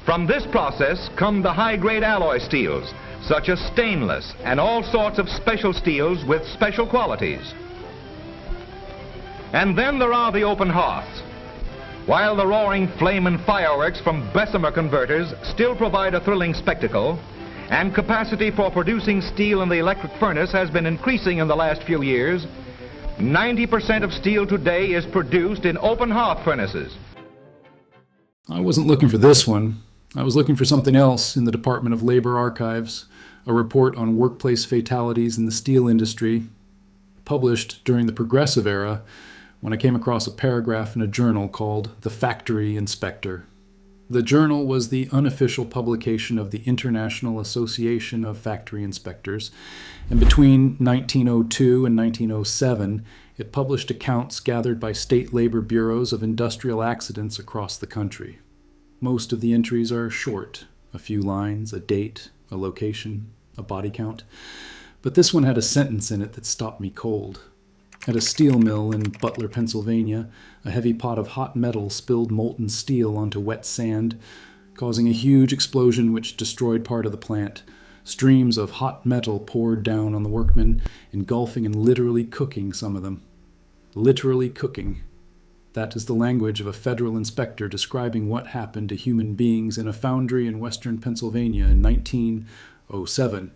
From this process come the high-grade alloy steels, such as stainless and all sorts of special steels with special qualities. And then there are the open hearths. While the roaring flame and fireworks from Bessemer converters still provide a thrilling spectacle, and capacity for producing steel in the electric furnace has been increasing in the last few years, 90% of steel today is produced in open hearth furnaces. I wasn't looking for this one. I was looking for something else in the Department of Labor archives, a report on workplace fatalities in the steel industry, published during the Progressive Era, when I came across a paragraph in a journal called The Factory Inspector. The journal was the unofficial publication of the International Association of Factory Inspectors, and between 1902 and 1907, it published accounts gathered by state labor bureaus of industrial accidents across the country. Most of the entries are short, a few lines, a date, a location, a body count, but this one had a sentence in it that stopped me cold. At a steel mill in Butler, Pennsylvania, a heavy pot of hot metal spilled molten steel onto wet sand, causing a huge explosion which destroyed part of the plant. Streams of hot metal poured down on the workmen, engulfing and literally cooking some of them. Literally cooking. That is the language of a federal inspector describing what happened to human beings in a foundry in western Pennsylvania in 1907.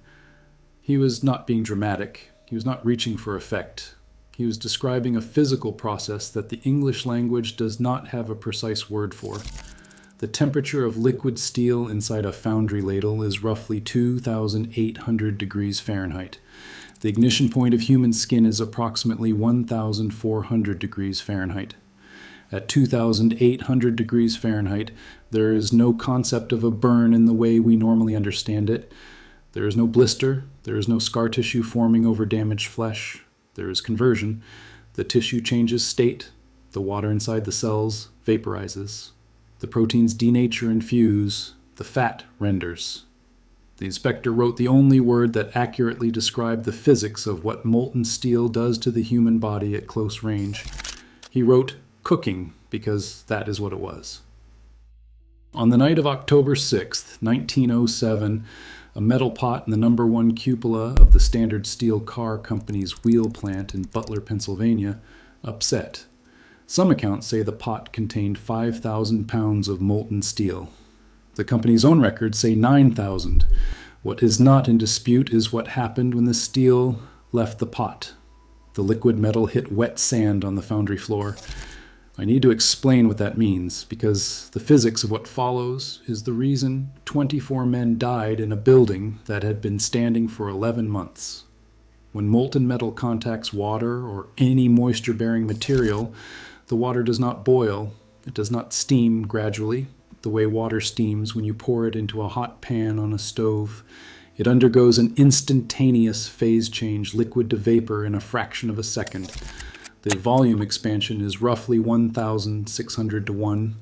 He was not being dramatic. He was not reaching for effect. He was describing a physical process that the English language does not have a precise word for. The temperature of liquid steel inside a foundry ladle is roughly 2,800 degrees Fahrenheit. The ignition point of human skin is approximately 1,400 degrees Fahrenheit. At 2,800 degrees Fahrenheit, there is no concept of a burn in the way we normally understand it. There is no blister. There is no scar tissue forming over damaged flesh. There is conversion. The tissue changes state. The water inside the cells vaporizes. The proteins denature and fuse. The fat renders. The inspector wrote the only word that accurately described the physics of what molten steel does to the human body at close range. He wrote cooking because that is what it was. On the night of October 6th, 1907, a metal pot in the number 1 cupola of the Standard Steel Car Company's wheel plant in Butler, Pennsylvania, upset. Some accounts say the pot contained 5,000 pounds of molten steel. The company's own records say 9,000. What is not in dispute is what happened when the steel left the pot. The liquid metal hit wet sand on the foundry floor. I need to explain what that means, because the physics of what follows is the reason 24 men died in a building that had been standing for 11 months. When molten metal contacts water or any moisture-bearing material, the water does not boil. It does not steam gradually, the way water steams when you pour it into a hot pan on a stove. It undergoes an instantaneous phase change, liquid to vapor, in a fraction of a second. The volume expansion is roughly 1,600 to 1.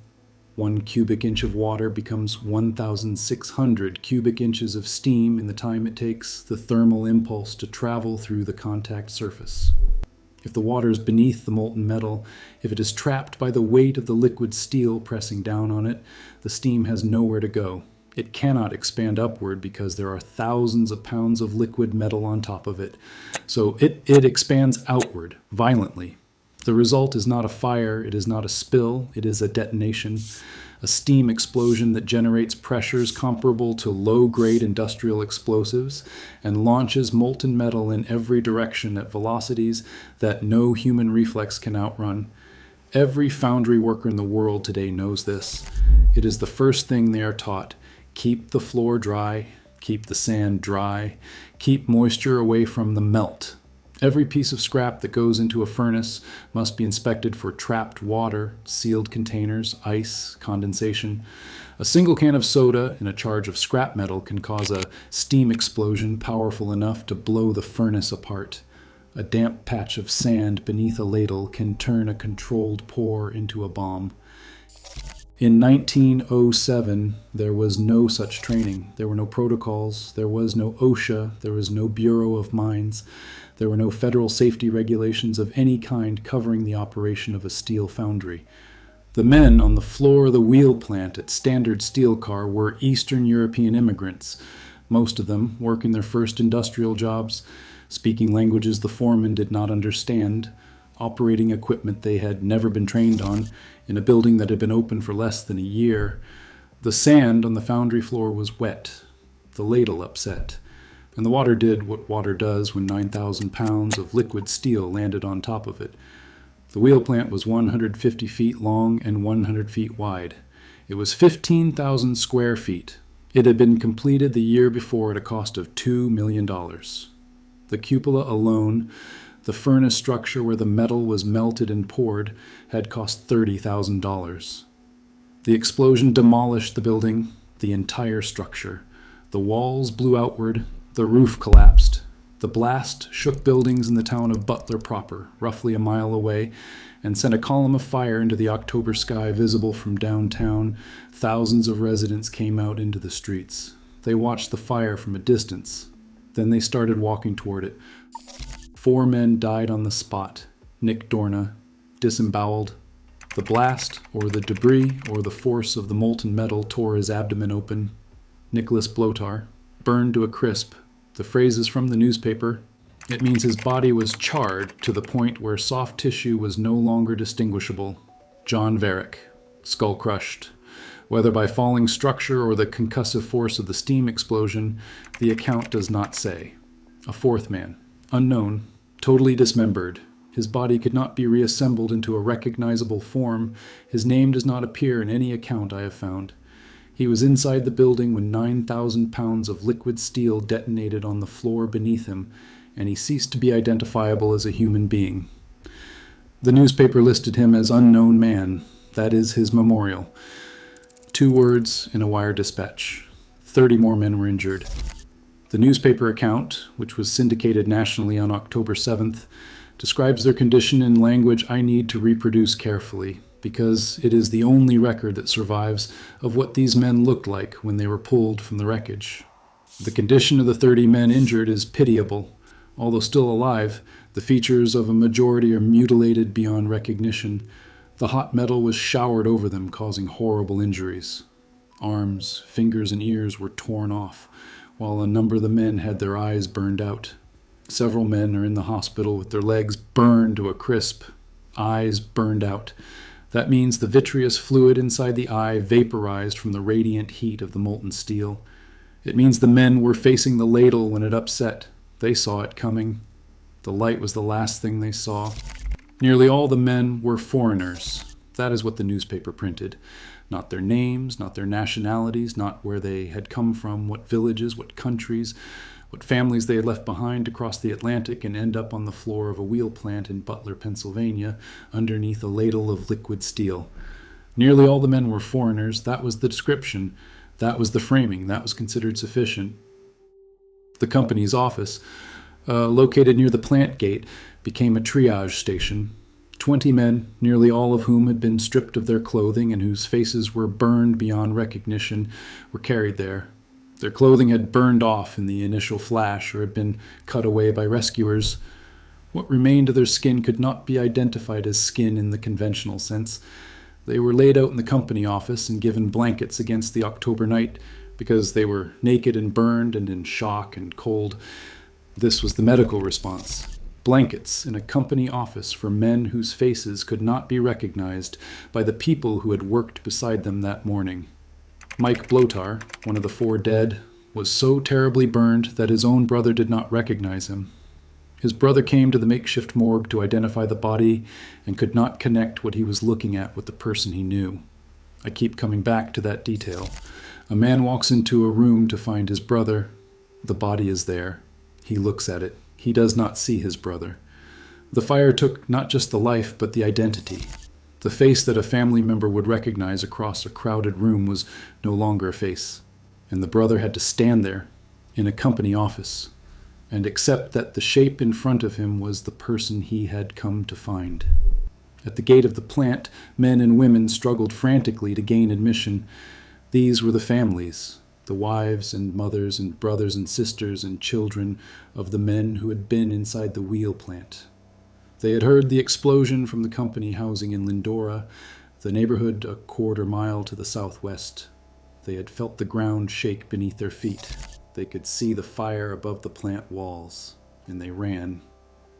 1 cubic inch of water becomes 1,600 cubic inches of steam in the time it takes the thermal impulse to travel through the contact surface. If the water is beneath the molten metal, if it is trapped by the weight of the liquid steel pressing down on it, the steam has nowhere to go. It cannot expand upward because there are thousands of pounds of liquid metal on top of it. So it expands outward, violently. The result is not a fire, it is not a spill, it is a detonation. A steam explosion that generates pressures comparable to low-grade industrial explosives and launches molten metal in every direction at velocities that no human reflex can outrun. Every foundry worker in the world today knows this. It is the first thing they are taught. Keep the floor dry, keep the sand dry, keep moisture away from the melt. Every piece of scrap that goes into a furnace must be inspected for trapped water, sealed containers, ice, condensation. A single can of soda in a charge of scrap metal can cause a steam explosion powerful enough to blow the furnace apart. A damp patch of sand beneath a ladle can turn a controlled pour into a bomb. In 1907, there was no such training. There were no protocols. There was no OSHA. There was no Bureau of Mines. There were no federal safety regulations of any kind covering the operation of a steel foundry. The men on the floor of the wheel plant at Standard Steel Car were Eastern European immigrants, most of them working their first industrial jobs, speaking languages the foreman did not understand, operating equipment they had never been trained on in a building that had been open for less than a year. The sand on the foundry floor was wet, the ladle upset, and the water did what water does when 9,000 pounds of liquid steel landed on top of it. The wheel plant was 150 feet long and 100 feet wide. It was 15,000 square feet. It had been completed the year before at a cost of $2 million. The cupola alone, the furnace structure where the metal was melted and poured, had cost $30,000. The explosion demolished the building, the entire structure. The walls blew outward, the roof collapsed. The blast shook buildings in the town of Butler proper, roughly a mile away, and sent a column of fire into the October sky visible from downtown. Thousands of residents came out into the streets. They watched the fire from a distance. Then they started walking toward it. 4 men died on the spot. Nick Dorna, disemboweled. The blast, or the debris, or the force of the molten metal tore his abdomen open. Nicholas Blotar, burned to a crisp. The phrase is from the newspaper. It means his body was charred to the point where soft tissue was no longer distinguishable. John Varick, skull crushed. Whether by falling structure or the concussive force of the steam explosion, the account does not say. A 4th man, unknown, totally dismembered. His body could not be reassembled into a recognizable form. His name does not appear in any account I have found. He was inside the building when 9,000 pounds of liquid steel detonated on the floor beneath him, and he ceased to be identifiable as a human being. The newspaper listed him as unknown man. That is his memorial. 2 words in a wire dispatch. 30 more men were injured. The newspaper account, which was syndicated nationally on October 7th, describes their condition in language I need to reproduce carefully, because it is the only record that survives of what these men looked like when they were pulled from the wreckage. The condition of the 30 men injured is pitiable. Although still alive, the features of a majority are mutilated beyond recognition. The hot metal was showered over them, causing horrible injuries. Arms, fingers, and ears were torn off, while a number of the men had their eyes burned out. Several men are in the hospital with their legs burned to a crisp, eyes burned out. That means the vitreous fluid inside the eye vaporized from the radiant heat of the molten steel. It means the men were facing the ladle when it upset. They saw it coming. The light was the last thing they saw. Nearly all the men were foreigners. That is what the newspaper printed. Not their names, not their nationalities, not where they had come from, what villages, what countries, what families they had left behind to cross the Atlantic and end up on the floor of a wheel plant in Butler, Pennsylvania, underneath a ladle of liquid steel. Nearly all the men were foreigners. That was the description. That was the framing. That was considered sufficient. The company's office, located near the plant gate, became a triage station. 20 men, nearly all of whom had been stripped of their clothing and whose faces were burned beyond recognition, were carried there. Their clothing had burned off in the initial flash or had been cut away by rescuers. What remained of their skin could not be identified as skin in the conventional sense. They were laid out in the company office and given blankets against the October night because they were naked and burned and in shock and cold. This was the medical response. Blankets in a company office for men whose faces could not be recognized by the people who had worked beside them that morning. Mike Blotar, one of the 4 dead, was so terribly burned that his own brother did not recognize him. His brother came to the makeshift morgue to identify the body and could not connect what he was looking at with the person he knew. I keep coming back to that detail. A man walks into a room to find his brother. The body is there. He looks at it. He does not see his brother. The fire took not just the life, but the identity. The face that a family member would recognize across a crowded room was no longer a face, and the brother had to stand there in a company office and accept that the shape in front of him was the person he had come to find. At the gate of the plant, men and women struggled frantically to gain admission. These were the families, the wives and mothers and brothers and sisters and children of the men who had been inside the wheel plant. They had heard the explosion from the company housing in Lindora. The neighborhood a quarter-mile to the southwest. They had felt the ground shake beneath their feet. They could see the fire above the plant walls, and they ran.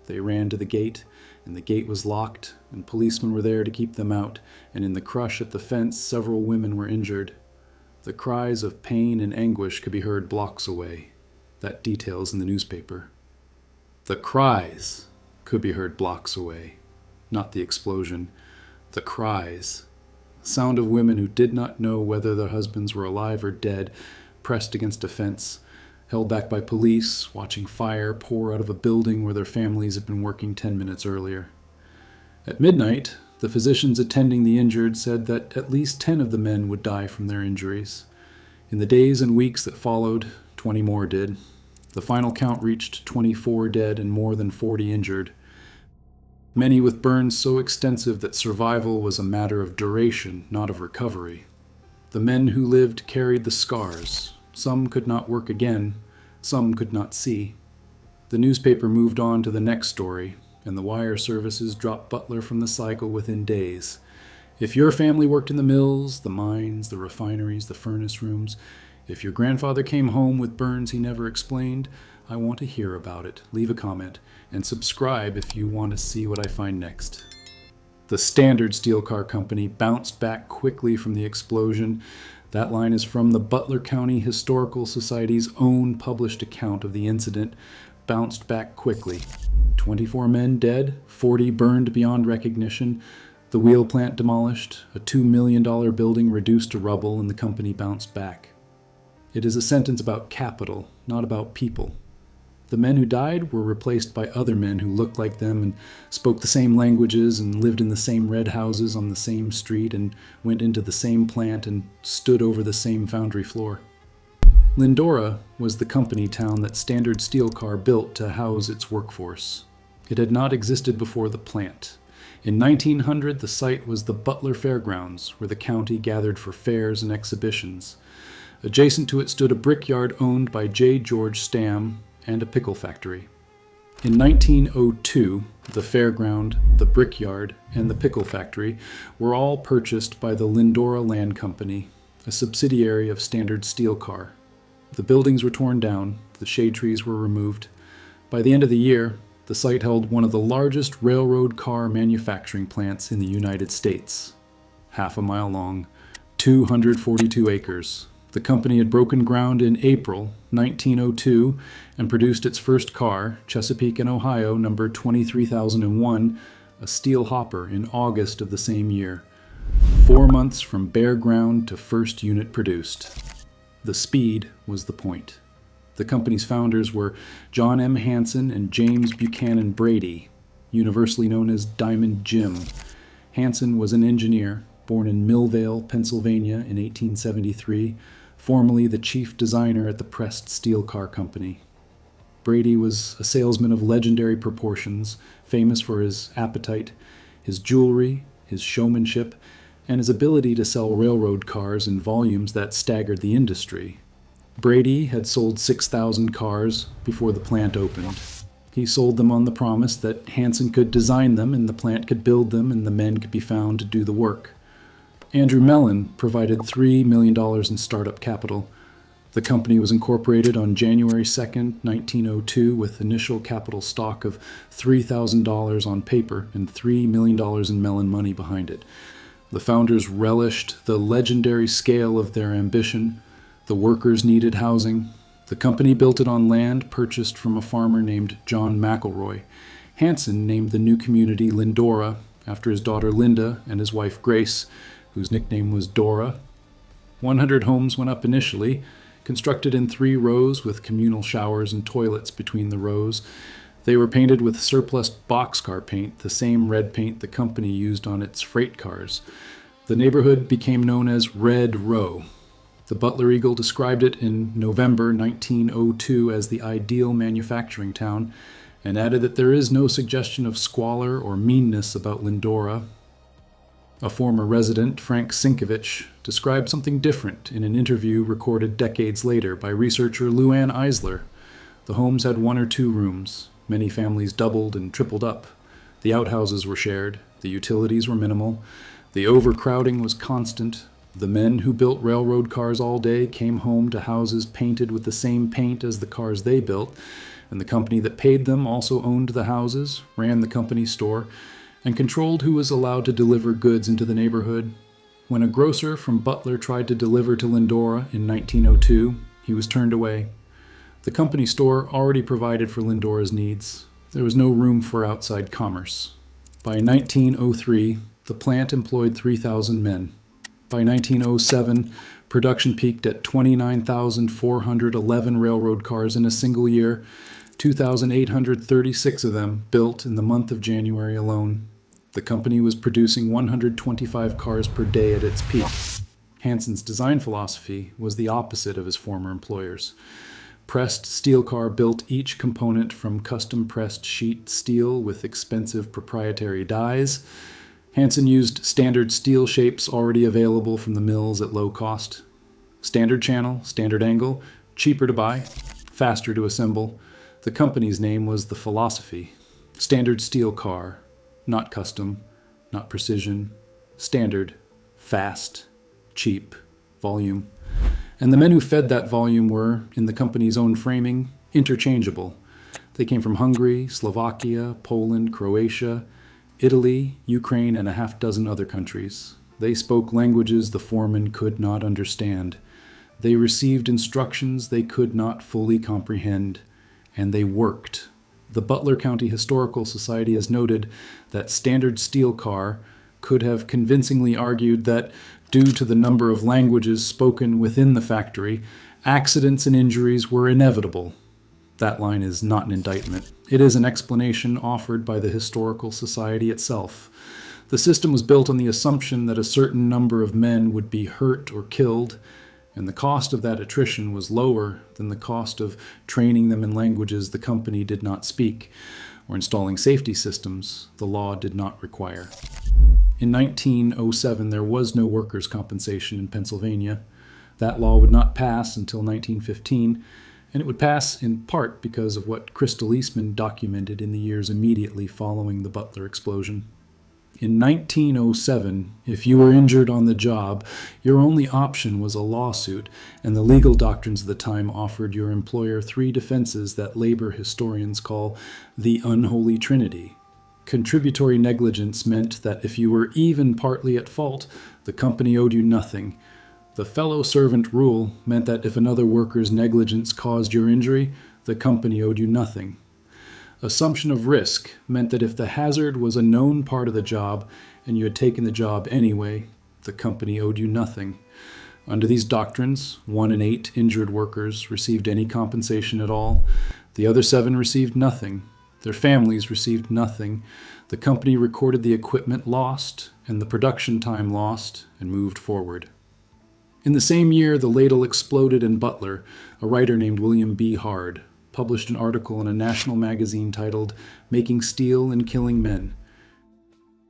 They ran to the gate, and the gate was locked, and policemen were there to keep them out, and in the crush at the fence several women were injured. The cries of pain and anguish could be heard blocks away. That detail's in the newspaper. The cries could be heard blocks away, not the explosion. The cries. Sound of women who did not know whether their husbands were alive or dead, pressed against a fence, held back by police, watching fire pour out of a building where their families had been working 10 minutes earlier. At midnight, the physicians attending the injured said that at least 10 of the men would die from their injuries. In the days and weeks that followed, 20 more did. The final count reached 24 dead and more than 40 injured. Many with burns so extensive that survival was a matter of duration, not of recovery. The men who lived carried the scars. Some could not work again, some could not see. The newspaper moved on to the next story, and the wire services dropped Butler from the cycle within days. If your family worked in the mills, the mines, the refineries, the furnace rooms, if your grandfather came home with burns he never explained, I want to hear about it. Leave a comment, and subscribe if you want to see what I find next. The Standard Steel Car Company bounced back quickly from the explosion. That line is from the Butler County Historical Society's own published account of the incident. Bounced back quickly. 24 men dead, 40 burned beyond recognition, the wheel plant demolished, a $2 million building reduced to rubble, and the company bounced back. It is a sentence about capital, not about people. The men who died were replaced by other men who looked like them and spoke the same languages and lived in the same red houses on the same street and went into the same plant and stood over the same foundry floor. Lindora was the company town that Standard Steel Car built to house its workforce. It had not existed before the plant. In 1900, the site was the Butler Fairgrounds, where the county gathered for fairs and exhibitions. Adjacent to it stood a brickyard owned by J. George Stam and a pickle factory. In 1902, the fairground, the brickyard, and the pickle factory were all purchased by the Lindora Land Company, a subsidiary of Standard Steel Car. The buildings were torn down, the shade trees were removed. By the end of the year, the site held one of the largest railroad car manufacturing plants in the United States. Half a mile long, 242 acres. The company had broken ground in April 1902 and produced its first car, Chesapeake and Ohio, number 23001, a steel hopper, in August of the same year. 4 months from bare ground to first unit produced. The speed was the point. The company's founders were John M. Hanson and James Buchanan Brady, universally known as Diamond Jim. Hanson was an engineer, born in Millvale, Pennsylvania in 1873, formerly the chief designer at the Pressed Steel Car Company. Brady was a salesman of legendary proportions, famous for his appetite, his jewelry, his showmanship, and his ability to sell railroad cars in volumes that staggered the industry. Brady had sold 6,000 cars before the plant opened. He sold them on the promise that Hanson could design them and the plant could build them and the men could be found to do the work. Andrew Mellon provided $3 million in startup capital. The company was incorporated on January 2, 1902, with initial capital stock of $3,000 on paper and $3 million in Mellon money behind it. The founders relished the legendary scale of their ambition. The workers needed housing. The company built it on land purchased from a farmer named John McElroy. Hanson named the new community Lindora after his daughter Linda and his wife Grace, whose nickname was Dora. 100 homes went up initially, constructed in 3 rows with communal showers and toilets between the rows. They were painted with surplus boxcar paint, the same red paint the company used on its freight cars. The neighborhood became known as Red Row. The Butler Eagle described it in November 1902 as the ideal manufacturing town, and added that there is no suggestion of squalor or meanness about Lindora. A former resident, Frank Sinkovich, described something different in an interview recorded decades later by researcher Luann Eisler. The homes had 1 or 2 rooms. Many families doubled and tripled up. The outhouses were shared. The utilities were minimal. The overcrowding was constant. The men who built railroad cars all day came home to houses painted with the same paint as the cars they built, and the company that paid them also owned the houses, ran the company store, and controlled who was allowed to deliver goods into the neighborhood. When a grocer from Butler tried to deliver to Lindora in 1902, he was turned away. The company store already provided for Lindora's needs. There was no room for outside commerce. By 1903, the plant employed 3,000 men. By 1907, production peaked at 29,411 railroad cars in a single year, 2,836 of them built in the month of January alone. The company was producing 125 cars per day at its peak. Hanson's design philosophy was the opposite of his former employers. Pressed steel car built each component from custom-pressed sheet steel with expensive proprietary dies. Hanson used standard steel shapes already available from the mills at low cost. Standard channel, standard angle, cheaper to buy, faster to assemble. The company's name was the Philosophy. Standard steel car, not custom, not precision. Standard, fast, cheap, volume. And the men who fed that volume were, in the company's own framing, interchangeable. They came from Hungary, Slovakia, Poland, Croatia, Italy, Ukraine, and a half-dozen other countries. They spoke languages the foreman could not understand. They received instructions they could not fully comprehend. And they worked. The Butler County Historical Society has noted that Standard Steel Car could have convincingly argued that, due to the number of languages spoken within the factory, accidents and injuries were inevitable. That line is not an indictment. It is an explanation offered by the Historical Society itself. The system was built on the assumption that a certain number of men would be hurt or killed, and the cost of that attrition was lower than the cost of training them in languages the company did not speak, or installing safety systems the law did not require. In 1907, there was no workers' compensation in Pennsylvania. That law would not pass until 1915, and it would pass in part because of what Crystal Eastman documented in the years immediately following the Butler explosion. In 1907, if you were injured on the job, your only option was a lawsuit, and the legal doctrines of the time offered your employer three defenses that labor historians call the unholy trinity. Contributory negligence meant that if you were even partly at fault, the company owed you nothing. The fellow servant rule meant that if another worker's negligence caused your injury, the company owed you nothing. Assumption of risk meant that if the hazard was a known part of the job and you had taken the job anyway, the company owed you nothing. Under these doctrines, 1 in 8 injured workers received any compensation at all. The other 7 received nothing. Their families received nothing. The company recorded the equipment lost and the production time lost and moved forward. In the same year the ladle exploded in Butler, a writer named William B. Hard published an article in a national magazine titled "Making Steel and Killing Men."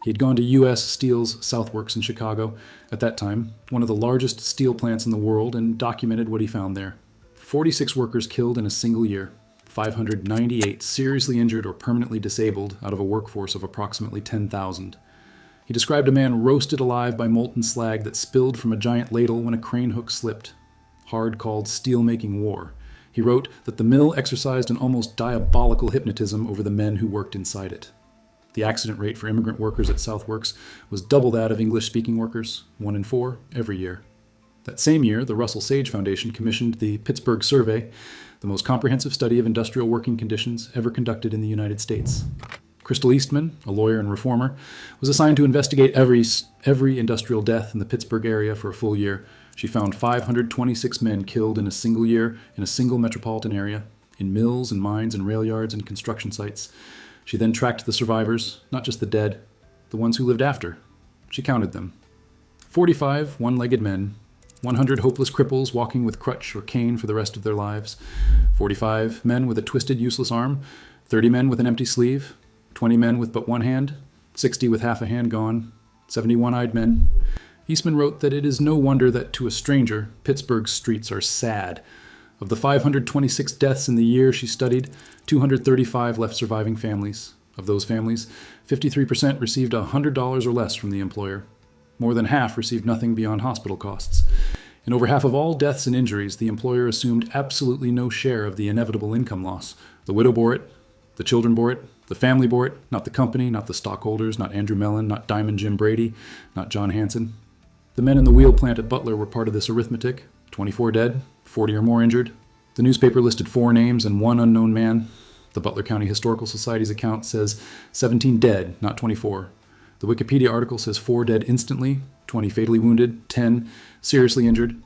He had gone to U.S. Steel's Southworks in Chicago, at that time one of the largest steel plants in the world, and documented what he found there. 46 workers killed in a single year. 598 seriously injured or permanently disabled out of a workforce of approximately 10,000. He described a man roasted alive by molten slag that spilled from a giant ladle when a crane hook slipped. Hard called steel-making war. He wrote that the mill exercised an almost diabolical hypnotism over the men who worked inside it. The accident rate for immigrant workers at Southworks was double that of English-speaking workers, 1 in 4 every year. That same year, the Russell Sage Foundation commissioned the Pittsburgh Survey, the most comprehensive study of industrial working conditions ever conducted in the United States. Crystal Eastman, a lawyer and reformer, was assigned to investigate every industrial death in the Pittsburgh area for a full year. She found 526 men killed in a single year in a single metropolitan area, in mills and mines and rail yards and construction sites. She then tracked the survivors, not just the dead, the ones who lived after. She counted them. 45 one-legged men, 100 hopeless cripples walking with crutch or cane for the rest of their lives, 45 men with a twisted, useless arm, 30 men with an empty sleeve, 20 men with but one hand, 60 with half a hand gone, 70 one-eyed men. Eastman wrote that it is no wonder that to a stranger, Pittsburgh's streets are sad. Of the 526 deaths in the year she studied, 235 left surviving families. Of those families, 53% received $100 or less from the employer. More than half received nothing beyond hospital costs. In over half of all deaths and injuries, the employer assumed absolutely no share of the inevitable income loss. The widow bore it, the children bore it, the family bore it, not the company, not the stockholders, not Andrew Mellon, not Diamond Jim Brady, not John Hanson. The men in the wheel plant at Butler were part of this arithmetic. 24 dead, 40 or more injured. The newspaper listed 4 names and 1 unknown man. The Butler County Historical Society's account says 17 dead, not 24. The Wikipedia article says 4 dead instantly, 20 fatally wounded, 10 seriously injured.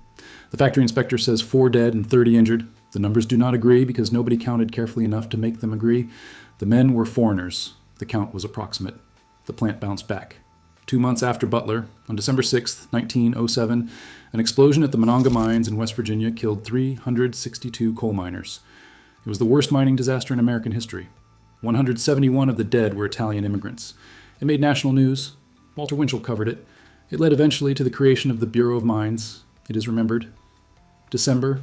The factory inspector says 4 dead and 30 injured. The numbers do not agree because nobody counted carefully enough to make them agree. The men were foreigners. The count was approximate. The plant bounced back. 2 months after Butler, on December 6, 1907, an explosion at the Monongah Mines in West Virginia killed 362 coal miners. It was the worst mining disaster in American history. 171 of the dead were Italian immigrants. It made national news. Walter Winchell covered it. It led eventually to the creation of the Bureau of Mines. It is remembered. December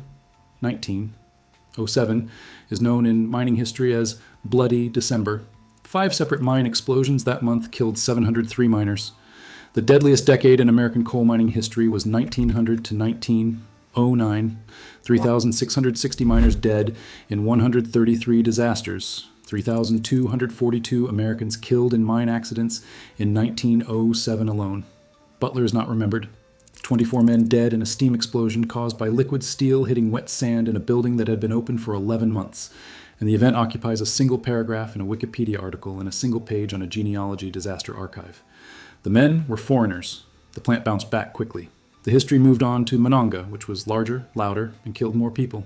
1907 is known in mining history as Bloody December. 5 separate mine explosions that month killed 703 miners. The deadliest decade in American coal mining history was 1900 to 1909. 3,660 miners dead in 133 disasters. 3,242 Americans killed in mine accidents in 1907 alone. Butler is not remembered. 24 men dead in a steam explosion caused by liquid steel hitting wet sand in a building that had been open for 11 months. And the event occupies a single paragraph in a Wikipedia article and a single page on a genealogy disaster archive. The men were foreigners. The plant bounced back quickly. The history moved on to Monongah, which was larger, louder, and killed more people.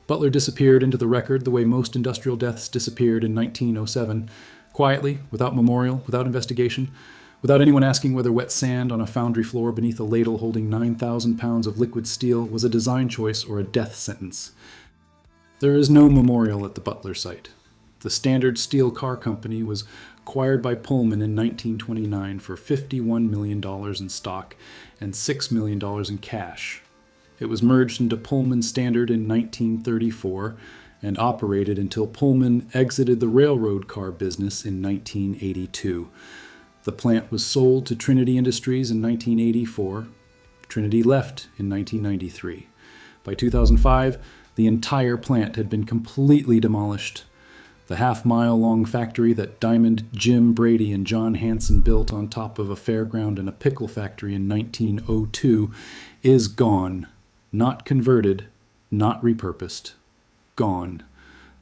Butler disappeared into the record the way most industrial deaths disappeared in 1907, quietly, without memorial, without investigation, without anyone asking whether wet sand on a foundry floor beneath a ladle holding 9,000 pounds of liquid steel was a design choice or a death sentence. There is no memorial at the Butler site. The Standard Steel Car Company was acquired by Pullman in 1929 for $51 million in stock and $6 million in cash. It was merged into Pullman Standard in 1934 and operated until Pullman exited the railroad car business in 1982. The plant was sold to Trinity Industries in 1984. Trinity left in 1993. By 2005, the entire plant had been completely demolished. The half-mile-long factory that Diamond Jim Brady and John Hanson built on top of a fairground and a pickle factory in 1902 is gone. Not converted, not repurposed. Gone.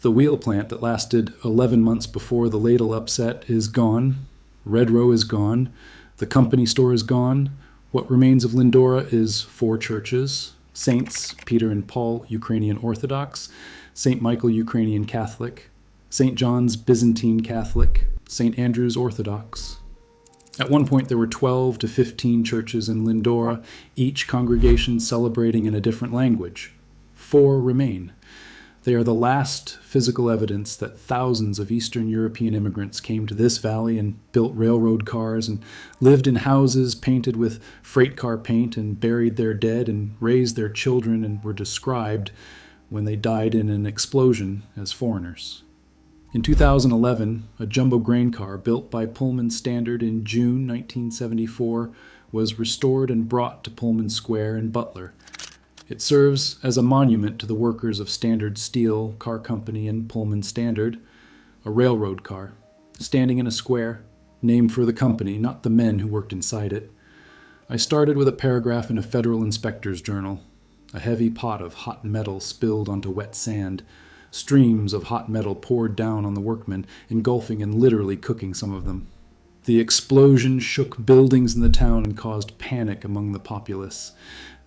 The wheel plant that lasted 11 months before the ladle upset is gone. Red Row is gone. The company store is gone. What remains of Lindora is 4 churches. Saints Peter and Paul, Ukrainian Orthodox, St. Michael, Ukrainian Catholic, St. John's, Byzantine Catholic, St. Andrew's Orthodox. At one point there were 12 to 15 churches in Lindora, each congregation celebrating in a different language. 4 remain. They are the last physical evidence that thousands of Eastern European immigrants came to this valley and built railroad cars and lived in houses painted with freight car paint and buried their dead and raised their children and were described when they died in an explosion as foreigners. In 2011, a jumbo grain car built by Pullman Standard in June 1974 was restored and brought to Pullman Square in Butler. It serves as a monument to the workers of Standard Steel Car Company and Pullman Standard, a railroad car, standing in a square, named for the company, not the men who worked inside it. I started with a paragraph in a federal inspector's journal. A heavy pot of hot metal spilled onto wet sand. Streams of hot metal poured down on the workmen, engulfing and literally cooking some of them. The explosion shook buildings in the town and caused panic among the populace.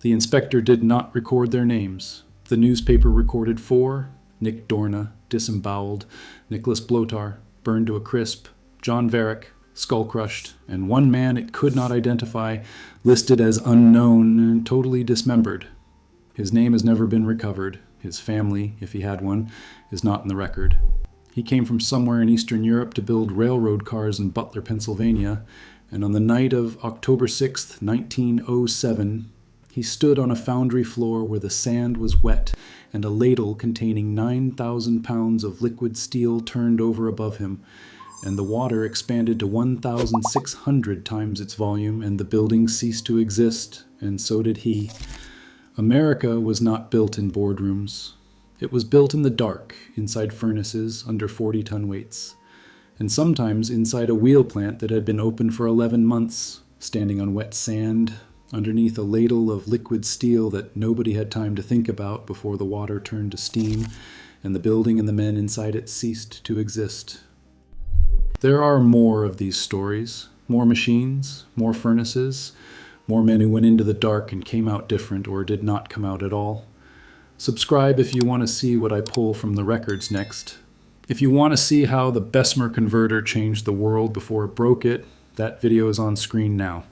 The inspector did not record their names. The newspaper recorded 4, Nick Dorna, disemboweled, Nicholas Blotar, burned to a crisp, John Varick, skull-crushed, and 1 man it could not identify, listed as unknown and totally dismembered. His name has never been recovered. His family, if he had one, is not in the record. He came from somewhere in Eastern Europe to build railroad cars in Butler, Pennsylvania, and on the night of October 6, 1907, he stood on a foundry floor where the sand was wet and a ladle containing 9,000 pounds of liquid steel turned over above him, and the water expanded to 1,600 times its volume, and the building ceased to exist, and so did he. America was not built in boardrooms. It was built in the dark, inside furnaces under 40-ton weights, and sometimes inside a wheel plant that had been open for 11 months, standing on wet sand, underneath a ladle of liquid steel that nobody had time to think about before the water turned to steam, and the building and the men inside it ceased to exist. There are more of these stories, more machines, more furnaces, more men who went into the dark and came out different or did not come out at all. Subscribe if you want to see what I pull from the records next. If you want to see how the Bessemer converter changed the world before it broke it, that video is on screen now.